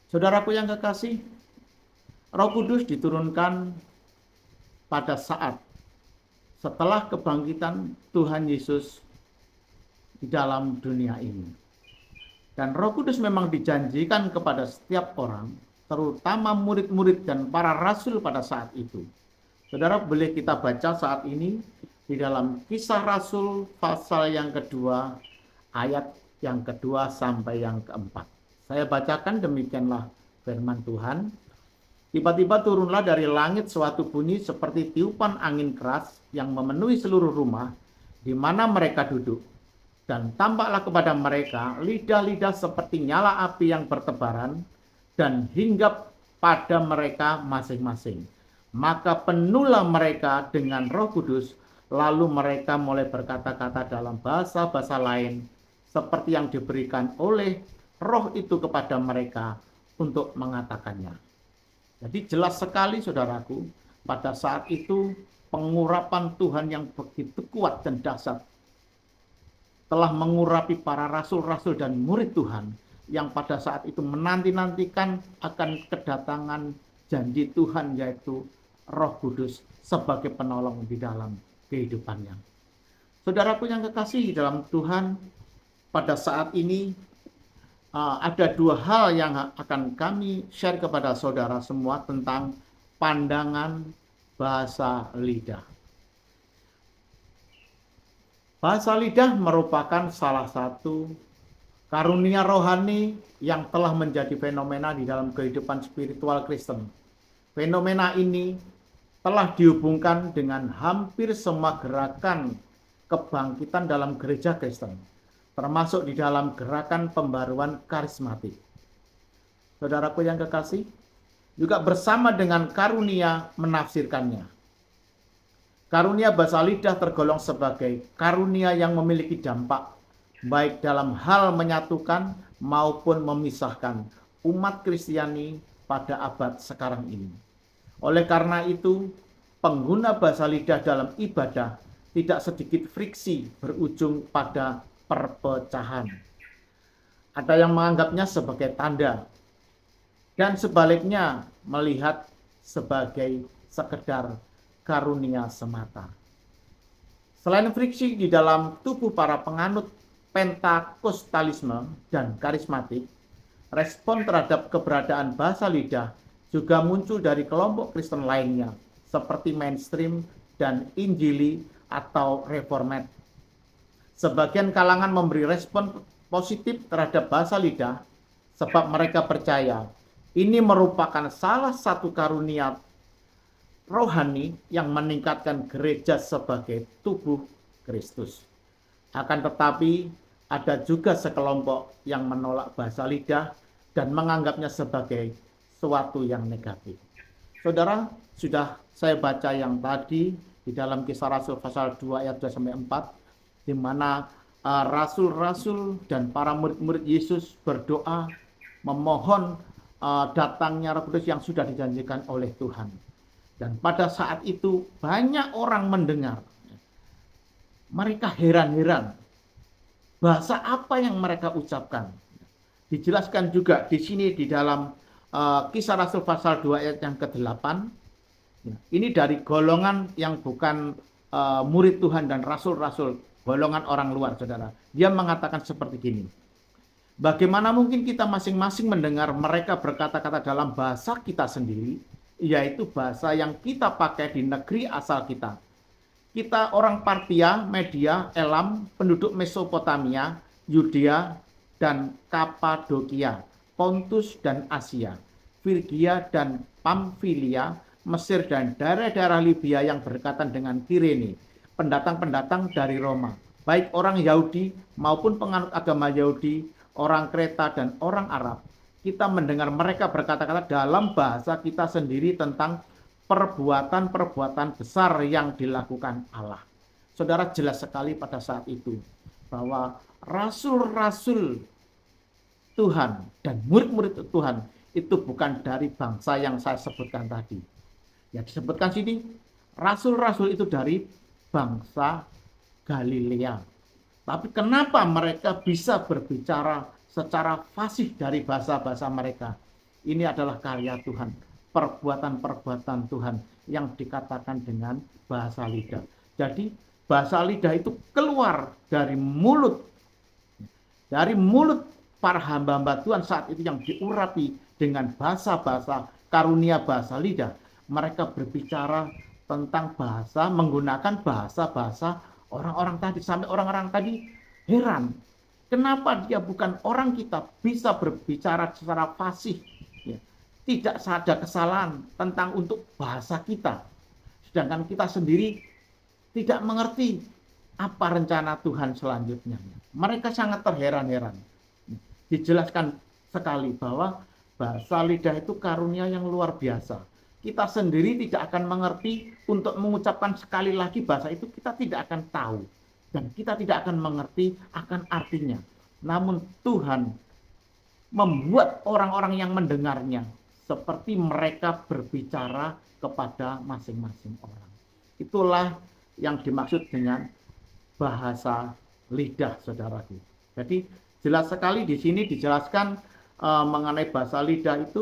Saudaraku yang kekasih, Roh Kudus diturunkan pada saat setelah kebangkitan Tuhan Yesus di dalam dunia ini. Dan Roh Kudus memang dijanjikan kepada setiap orang, terutama murid-murid dan para rasul pada saat itu. Saudara, boleh kita baca saat ini di dalam Kisah Rasul pasal yang kedua, ayat yang kedua sampai yang keempat. Saya bacakan, demikianlah firman Tuhan. Tiba-tiba turunlah dari langit suatu bunyi seperti tiupan angin keras yang memenuhi seluruh rumah di mana mereka duduk. Dan tampaklah kepada mereka lidah-lidah seperti nyala api yang bertebaran dan hinggap pada mereka masing-masing. Maka penuhlah mereka dengan Roh Kudus, lalu mereka mulai berkata-kata dalam bahasa-bahasa lain seperti yang diberikan oleh Roh itu kepada mereka untuk mengatakannya. Jadi jelas sekali saudaraku, pada saat itu pengurapan Tuhan yang begitu kuat dan dahsyat telah mengurapi para rasul-rasul dan murid Tuhan yang pada saat itu menanti-nantikan akan kedatangan janji Tuhan, yaitu Roh Kudus sebagai penolong di dalam kehidupannya. Saudaraku yang kekasih di dalam Tuhan, pada saat ini ada dua hal yang akan kami share kepada saudara semua tentang pandangan bahasa lidah. Bahasa lidah merupakan salah satu karunia rohani yang telah menjadi fenomena di dalam kehidupan spiritual Kristen. Fenomena ini telah dihubungkan dengan hampir semua gerakan kebangkitan dalam gereja Kristen, termasuk di dalam gerakan pembaruan karismatik. Saudaraku yang kekasih, juga bersama dengan karunia menafsirkannya. Karunia bahasa lidah tergolong sebagai karunia yang memiliki dampak baik dalam hal menyatukan maupun memisahkan umat Kristiani pada abad sekarang ini. Oleh karena itu, pengguna bahasa lidah dalam ibadah tidak sedikit friksi berujung pada perpecahan. Ada yang menganggapnya sebagai tanda, dan sebaliknya melihat sebagai sekedar karunia semata. Selain friksi di dalam tubuh para penganut Pentakostalisme dan karismatik, respon terhadap keberadaan bahasa lidah juga muncul dari kelompok Kristen lainnya, seperti mainstream dan Injili atau Reformed. Sebagian kalangan memberi respon positif terhadap bahasa lidah sebab mereka percaya ini merupakan salah satu karunia rohani yang meningkatkan gereja sebagai tubuh Kristus. Akan tetapi ada juga sekelompok yang menolak bahasa lidah dan menganggapnya sebagai suatu yang negatif. Saudara, sudah saya baca yang tadi di dalam Kisah Rasul pasal 2 ayat 2-4, di mana rasul-rasul dan para murid-murid Yesus berdoa memohon datangnya Roh Kudus yang sudah dijanjikan oleh Tuhan. Dan pada saat itu banyak orang mendengar. Mereka heran-heran. Bahasa apa yang mereka ucapkan? Dijelaskan juga di sini di dalam Kisah Rasul pasal 2 ayat yang ke-8. Ini dari golongan yang bukan murid Tuhan dan rasul-rasul, golongan orang luar, saudara. Dia mengatakan seperti gini. Bagaimana mungkin kita masing-masing mendengar mereka berkata-kata dalam bahasa kita sendiri, yaitu bahasa yang kita pakai di negeri asal kita. Kita orang Partia, Media, Elam, penduduk Mesopotamia, Yudea, dan Kapadokia, Pontus dan Asia, Frigia dan Pamfilia, Mesir dan daerah-daerah Libya yang berdekatan dengan Kirene, pendatang-pendatang dari Roma, baik orang Yahudi maupun penganut agama Yahudi, orang Kreta dan orang Arab. Kita mendengar mereka berkata-kata dalam bahasa kita sendiri tentang perbuatan-perbuatan besar yang dilakukan Allah. Saudara, jelas sekali pada saat itu bahwa rasul-rasul Tuhan dan murid-murid Tuhan itu bukan dari bangsa yang saya sebutkan tadi. Ya, disebutkan sini rasul-rasul itu dari bangsa Galilea. Tapi kenapa mereka bisa berbicara secara fasih dari bahasa-bahasa mereka? Ini adalah karya Tuhan, perbuatan-perbuatan Tuhan yang dikatakan dengan bahasa lidah. Jadi bahasa lidah itu keluar dari mulut para hamba-hamba Tuhan saat itu yang diurapi dengan bahasa-bahasa karunia bahasa lidah. Mereka berbicara tentang bahasa, menggunakan bahasa-bahasa orang-orang tadi, sampai orang-orang tadi heran. Kenapa dia bukan orang kita bisa berbicara secara fasih, ya, tidak ada kesalahan tentang untuk bahasa kita. Sedangkan kita sendiri tidak mengerti apa rencana Tuhan selanjutnya. Mereka sangat terheran-heran. Dijelaskan sekali bahwa bahasa lidah itu karunia yang luar biasa. Kita sendiri tidak akan mengerti untuk mengucapkan sekali lagi bahasa itu, kita tidak akan tahu. Dan kita tidak akan mengerti akan artinya. Namun Tuhan membuat orang-orang yang mendengarnya seperti mereka berbicara kepada masing-masing orang. Itulah yang dimaksud dengan bahasa lidah, saudaraku. Jadi jelas sekali di sini dijelaskan mengenai bahasa lidah itu